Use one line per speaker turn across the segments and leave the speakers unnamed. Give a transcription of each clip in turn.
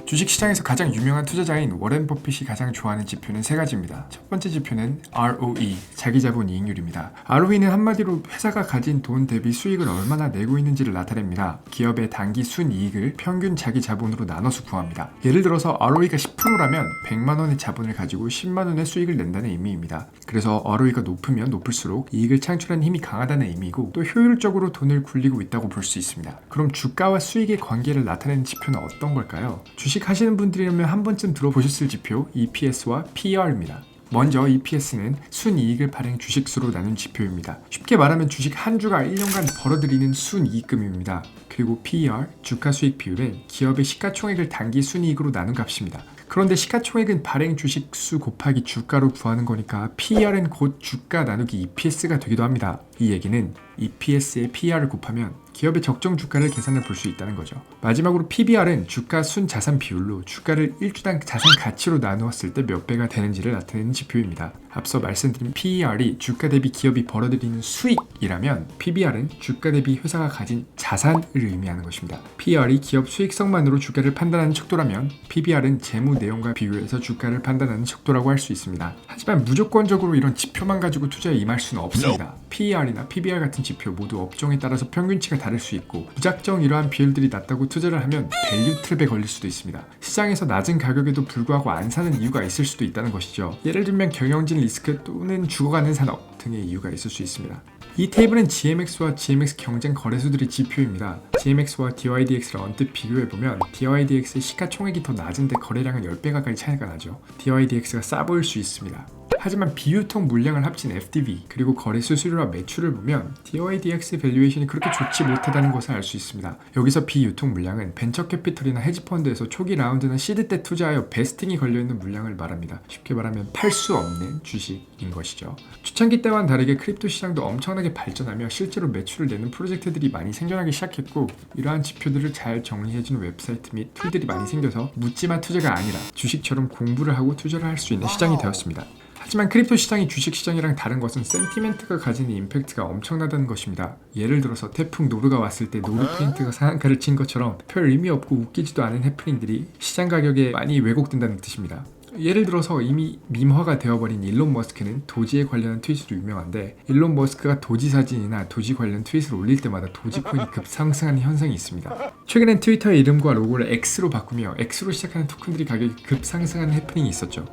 주식시장에서 가장 유명한 투자자인 워렌 버핏이 가장 좋아하는 지표는 세 가지입니다. 첫 번째 지표는 ROE, 자기자본 이익률입니다. ROE는 한마디로 회사가 가진 돈 대비 수익을 얼마나 내고 있는지를 나타냅니다. 기업의 단기 순이익을 평균 자기자본으로 나눠서 구합니다. 예를 들어서 ROE가 10%라면 100만 원의 자본을 가지고 10만 원의 수익을 낸다는 의미입니다. 그래서 ROE가 높으면 높을수록 이익을 창출하는 힘이 강하다는 의미고 또 효율적으로 돈을 굴리고 있다고 볼 수 있습니다. 그럼 주가와 수익의 관계를 나타내는 지표는 어떤 걸까요? 주식 하시는 분들이라면 한 번쯤 들어보셨을 지표 EPS와 PER입니다. 먼저 EPS는 순이익을 발행 주식수로 나눈 지표입니다. 쉽게 말하면 주식 한 주가 1년간 벌어들이는 순이익금입니다. 그리고 PER, 주가수익 비율은 기업의 시가총액을 단기 순이익으로 나눈 값입니다. 그런데 시가총액은 발행 주식 수 곱하기 주가로 구하는 거니까 PER은 곧 주가 나누기 EPS가 되기도 합니다. 이 얘기는 EPS에 PER을 곱하면 기업의 적정 주가를 계산해 볼 수 있다는 거죠. 마지막으로 PBR은 주가 순자산 비율로 주가를 1주당 자산 가치로 나누었을 때 몇 배가 되는지를 나타내는 지표입니다. 앞서 말씀드린 PER이 주가 대비 기업이 벌어들이는 수익이라면 PBR은 주가 대비 회사가 가진 자산을 의미하는 것입니다. PER이 기업 수익성만으로 주가를 판단하는 척도라면 PBR은 재무 내용과 비교해서 주가를 판단하는 척도라고 할 수 있습니다. 하지만 무조건적으로 이런 지표만 가지고 투자에 임할 수는 없습니다. PER이나 PBR 같은 지표 모두 업종에 따라서 평균치가 다를 수 있고 무작정 이러한 비율들이 낮다고 투자를 하면 밸류 트랩에 걸릴 수도 있습니다. 시장에서 낮은 가격에도 불구하고 안 사는 이유가 있을 수도 있다는 것이죠. 예를 들면 경영진 리스크 또는 죽어가는 산업 등의 이유가 있을 수 있습니다. 이 테이블은 GMX와 GMX 경쟁 거래소들의 지표입니다. GMX와 DYDX를 언뜻 비교해보면 DYDX의 시가총액이 더 낮은데 거래량은 10배 가까이 차이가 나죠. DYDX가 싸 보일 수 있습니다. 하지만 비유통 물량을 합친 FDV 그리고 거래 수수료와 매출을 보면 DYDX 밸류에이션이 그렇게 좋지 못하다는 것을 알 수 있습니다. 여기서 비유통 물량은 벤처 캐피털이나 헤지펀드에서 초기 라운드나 시드 때 투자하여 베스팅이 걸려있는 물량을 말합니다. 쉽게 말하면 팔 수 없는 주식인 것이죠. 초창기 때와는 다르게 크립토 시장도 엄청나게 발전하며 실제로 매출을 내는 프로젝트들이 많이 생겨나기 시작했고 이러한 지표들을 잘 정리해주는 웹사이트 및 툴들이 많이 생겨서 묻지마 투자가 아니라 주식처럼 공부를 하고 투자를 할 수 있는 시장이 되었습니다. 하지만 크립토 시장이 주식 시장이랑 다른 것은 센티멘트가 가지는 임팩트가 엄청나다는 것입니다. 예를 들어서 태풍 노르가 왔을 때 노르 프린트가 상한가를 친 것처럼 별 의미 없고 웃기지도 않은 해프닝들이 시장 가격에 많이 왜곡된다는 뜻입니다. 예를 들어서 이미 밈화가 되어버린 일론 머스크는 도지에 관련한 트윗으로 유명한데 일론 머스크가 도지 사진이나 도지 관련 트윗을 올릴 때마다 도지코인이 급상승하는 현상이 있습니다. 최근엔 트위터의 이름과 로고를 X로 바꾸며 X로 시작하는 토큰들이 가격이 급상승하는 해프닝이 있었죠.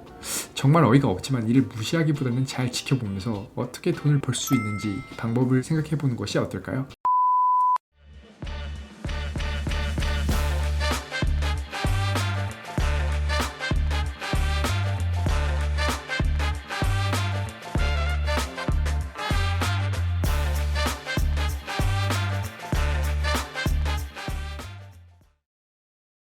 정말 어이가 없지만 이를 무시하기보다는 잘 지켜보면서 어떻게 돈을 벌 수 있는지 방법을 생각해보는 것이 어떨까요?